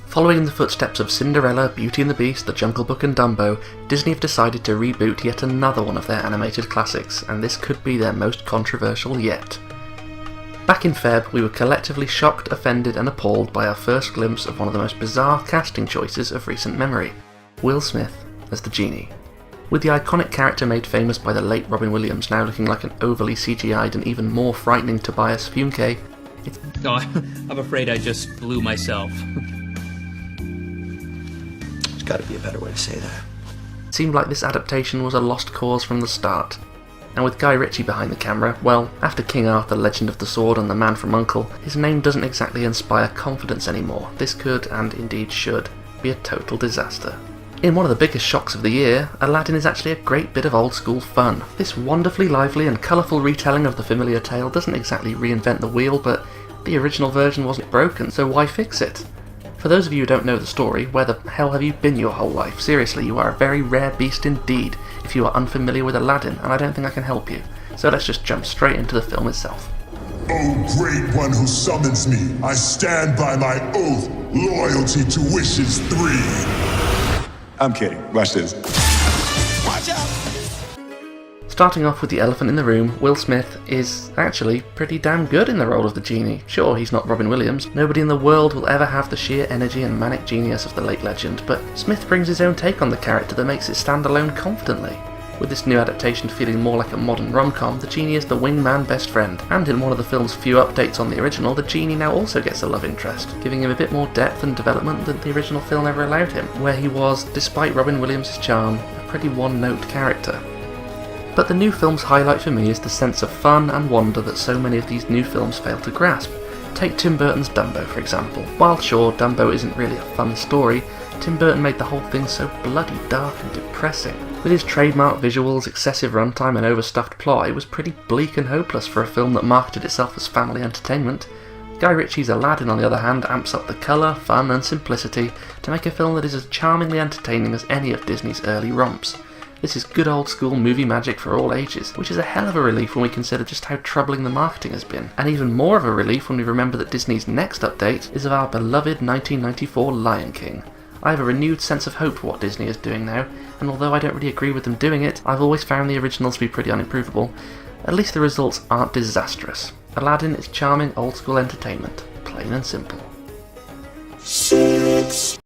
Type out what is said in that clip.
Following in the footsteps of Cinderella, Beauty and the Beast, The Jungle Book and Dumbo, Disney have decided to reboot yet another one of their animated classics, and this could be their most controversial yet. Back in Feb, we were collectively shocked, offended and appalled by our first glimpse of one of the most bizarre casting choices of recent memory, Will Smith as the genie. With the iconic character made famous by the late Robin Williams now looking like an overly CGI'd and even more frightening Tobias Funke, I'm afraid I just blew myself. There's gotta be a better way to say that. it seemed like this adaptation was a lost cause from the start. And with Guy Ritchie behind the camera, well, after King Arthur, Legend of the Sword and The Man from U.N.C.L.E., his name doesn't exactly inspire confidence anymore. This could, and indeed should, be a total disaster. In one of the biggest shocks of the year, Aladdin is actually a great bit of old school fun. This wonderfully lively and colourful retelling of the familiar tale doesn't exactly reinvent the wheel, but the original version wasn't broken, so why fix it? For those of you who don't know the story, where the hell have you been your whole life? Seriously, you are a very rare beast indeed if you are unfamiliar with Aladdin, and I don't think I can help you. So let's just jump straight into the film itself. O great one who summons me, I stand by my oath, loyalty to wishes 3. I'm kidding. Watch this. Watch out! Starting off with the elephant in the room, Will Smith is actually pretty damn good in the role of the genie. Sure, he's not Robin Williams, nobody in the world will ever have the sheer energy and manic genius of the late legend, but Smith brings his own take on the character that makes it stand alone confidently. With this new adaptation feeling more like a modern rom-com, the genie is the wingman best friend, and in one of the film's few updates on the original, the genie now also gets a love interest, giving him a bit more depth and development than the original film ever allowed him, where he was, despite Robin Williams' charm, a pretty one-note character. But the new film's highlight for me is the sense of fun and wonder that so many of these new films fail to grasp. Take Tim Burton's Dumbo, for example. While sure, Dumbo isn't really a fun story, Tim Burton made the whole thing so bloody dark and depressing. With his trademark visuals, excessive runtime and overstuffed plot, it was pretty bleak and hopeless for a film that marketed itself as family entertainment. Guy Ritchie's Aladdin, on the other hand, amps up the colour, fun and simplicity to make a film that is as charmingly entertaining as any of Disney's early romps. This is good old school movie magic for all ages, which is a hell of a relief when we consider just how troubling the marketing has been, and even more of a relief when we remember that Disney's next update is of our beloved 1994 Lion King. I have a renewed sense of hope for what Disney is doing now, and although I don't really agree with them doing it, I've always found the originals to be pretty unimprovable. At least the results aren't disastrous. Aladdin is charming old school entertainment, plain and simple. CeX.